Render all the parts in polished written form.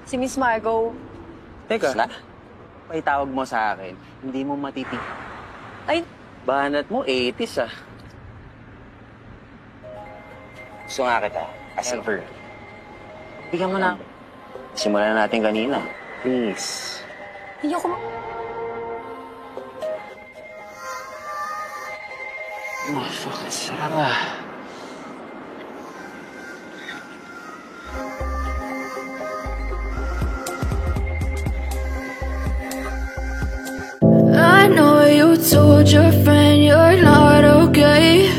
Si Miss Margo. Teka, may tawag mo sa akin. Hindi mo matitig. Ay, Banat mo, 80s ah. Gusto nga kita, as a friend. Bigyan mo na. Simulan na natin kanina. Please. ayoko Oh, fuck, Sarah. I know you told your friend you're not okay,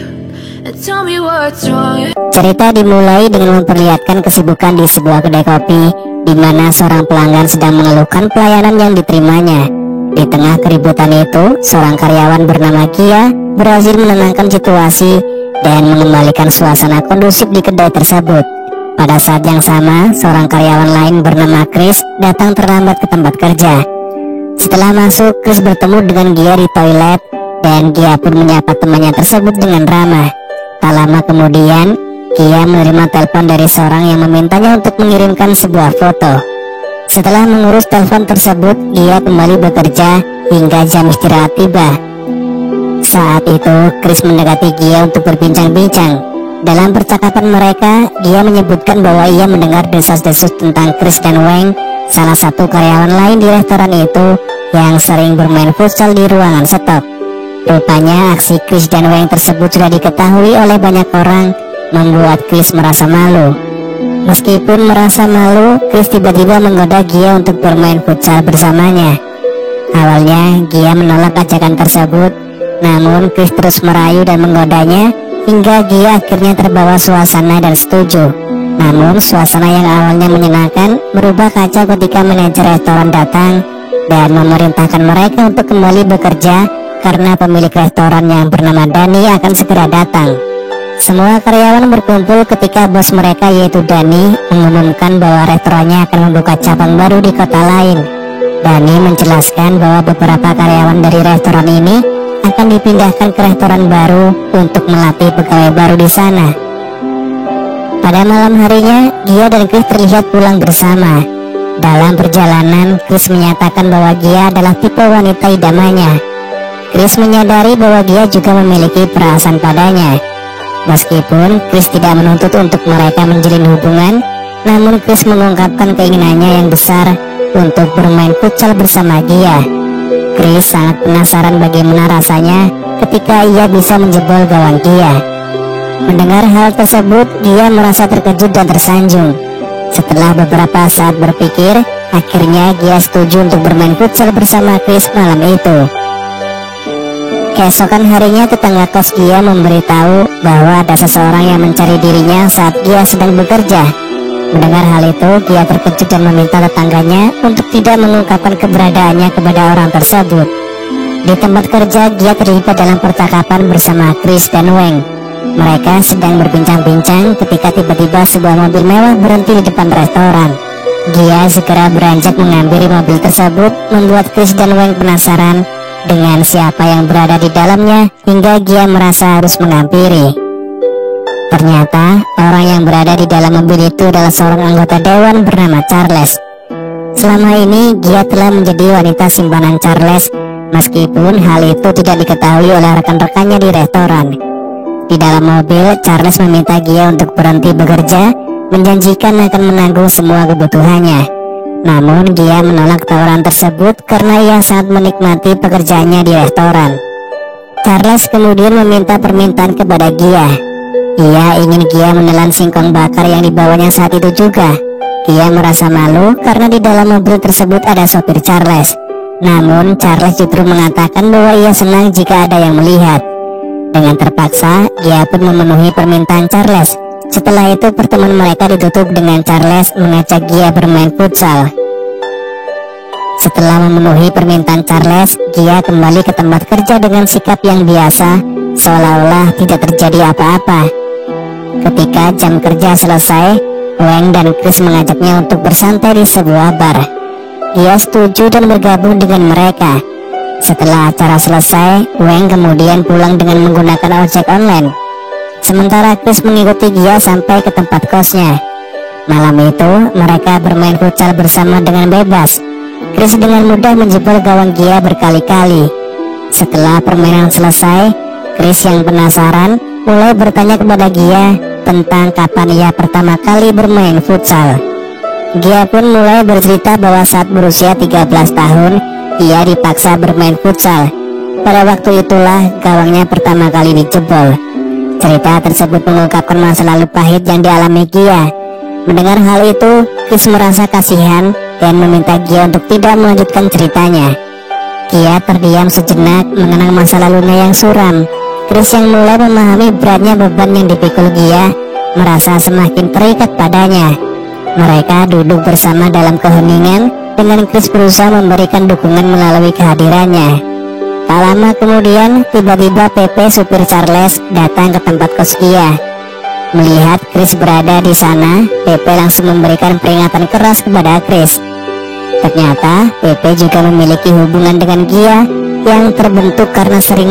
and tell me what's wrong. Cerita dimulai dengan memperlihatkan kesibukan di sebuah kedai kopi, di mana seorang pelanggan sedang mengeluhkan pelayanan yang diterimanya. Di tengah keributan itu, seorang karyawan bernama Kia berhasil menenangkan situasi dan mengembalikan suasana kondusif di kedai tersebut. Pada saat yang sama, seorang karyawan lain bernama Chris datang terlambat ke tempat kerja. Setelah masuk, Chris bertemu dengan Gia di toilet dan Gia pun menyapa temannya tersebut dengan ramah. Tak lama kemudian, Gia menerima telepon dari seorang yang memintanya untuk mengirimkan sebuah foto. Setelah mengurus telepon tersebut, Gia kembali bekerja hingga jam istirahat tiba. Saat itu, Chris mendekati Gia untuk berbincang-bincang. Dalam percakapan mereka, Gia menyebutkan bahwa ia mendengar desas-desus tentang Chris dan Wang, salah satu karyawan lain di restoran itu yang sering bermain futsal di ruangan stok. Rupanya aksi Chris dan Wang tersebut sudah diketahui oleh banyak orang, membuat Chris merasa malu. Meskipun merasa malu, Chris tiba-tiba menggoda Gia untuk bermain futsal bersamanya. Awalnya Gia menolak ajakan tersebut, namun Chris terus merayu dan menggodanya hingga Gia akhirnya terbawa suasana dan setuju. Namun suasana yang awalnya menyenangkan berubah kacau ketika manajer restoran datang dan memerintahkan mereka untuk kembali bekerja karena pemilik restoran yang bernama Dani akan segera datang. Semua karyawan berkumpul ketika bos mereka yaitu Dani mengumumkan bahwa restorannya akan membuka cabang baru di kota lain. Dani menjelaskan bahwa beberapa karyawan dari restoran ini akan dipindahkan ke restoran baru untuk melatih pegawai baru di sana. Pada malam harinya, Gia dan Chris terlihat pulang bersama. Dalam perjalanan, Chris menyatakan bahwa Gia adalah tipe wanita idamannya. Chris menyadari bahwa Gia juga memiliki perasaan padanya. Meskipun Chris tidak menuntut untuk mereka menjalin hubungan, namun Chris mengungkapkan keinginannya yang besar untuk bermain futsal bersama Gia. Chris sangat penasaran bagaimana rasanya ketika ia bisa menjebol gawang Gia. Mendengar hal tersebut, Gia merasa terkejut dan tersanjung. Setelah beberapa saat berpikir, akhirnya Gia setuju untuk bermain futsal bersama Chris malam itu. Keesokan harinya, tetangga kos Gia memberitahu bahwa ada seseorang yang mencari dirinya saat Gia sedang bekerja. Mendengar hal itu, Gia terkejut dan meminta tetangganya untuk tidak mengungkapkan keberadaannya kepada orang tersebut. Di tempat kerja, Gia terlibat dalam percakapan bersama Chris dan Wang. Mereka sedang berbincang-bincang ketika tiba-tiba sebuah mobil mewah berhenti di depan restoran. Gia segera beranjak menghampiri mobil tersebut, membuat Chris dan Wang penasaran dengan siapa yang berada di dalamnya hingga Gia merasa harus menghampiri. Ternyata orang yang berada di dalam mobil itu adalah seorang anggota dewan bernama Charles. Selama ini Gia telah menjadi wanita simpanan Charles, meskipun hal itu tidak diketahui oleh rekan-rekannya di restoran. Di dalam mobil, Charles meminta Gia untuk berhenti bekerja, menjanjikan akan menanggung semua kebutuhannya. Namun Gia menolak tawaran tersebut karena ia sangat menikmati pekerjaannya di restoran. Charles kemudian meminta permintaan kepada Gia. Ia ingin Gia menelan singkong bakar yang dibawanya saat itu juga. Gia merasa malu karena di dalam mobil tersebut ada sopir Charles. Namun Charles justru mengatakan bahwa ia senang jika ada yang melihat. Dengan terpaksa, Gia pun memenuhi permintaan Charles. Setelah itu pertemuan mereka ditutup dengan Charles mengajak Gia bermain futsal. Setelah memenuhi permintaan Charles, Gia kembali ke tempat kerja dengan sikap yang biasa, seolah-olah tidak terjadi apa-apa. Ketika jam kerja selesai, Wang dan Chris mengajaknya untuk bersantai di sebuah bar. Gia setuju dan bergabung dengan mereka. Setelah acara selesai, Wang kemudian pulang dengan menggunakan ojek online. Sementara Chris mengikuti Gia sampai ke tempat kosnya. Malam itu mereka bermain futsal bersama dengan bebas. Chris dengan mudah menjebol gawang Gia berkali-kali. Setelah permainan selesai, Chris yang penasaran mulai bertanya kepada Gia tentang kapan ia pertama kali bermain futsal. Gia pun mulai bercerita bahwa saat berusia 13 tahun ia dipaksa bermain futsal. Pada waktu itulah gawangnya pertama kali dijebol. Cerita tersebut mengungkapkan masa lalu pahit yang dialami Gia. Mendengar hal itu, Chris merasa kasihan dan meminta Gia untuk tidak melanjutkan ceritanya. Gia terdiam sejenak mengenang masa lalunya yang suram. Chris yang mulai memahami beratnya beban yang dipikul Gia merasa semakin terikat padanya. Mereka duduk bersama dalam keheningan dengan Chris berusaha memberikan dukungan melalui kehadirannya. Tak lama kemudian, tiba-tiba Pepe supir Charles datang ke tempat kos Gia. Melihat Chris berada di sana, Pepe langsung memberikan peringatan keras kepada Chris. Ternyata Pepe juga memiliki hubungan dengan Gia yang terbentuk karena sering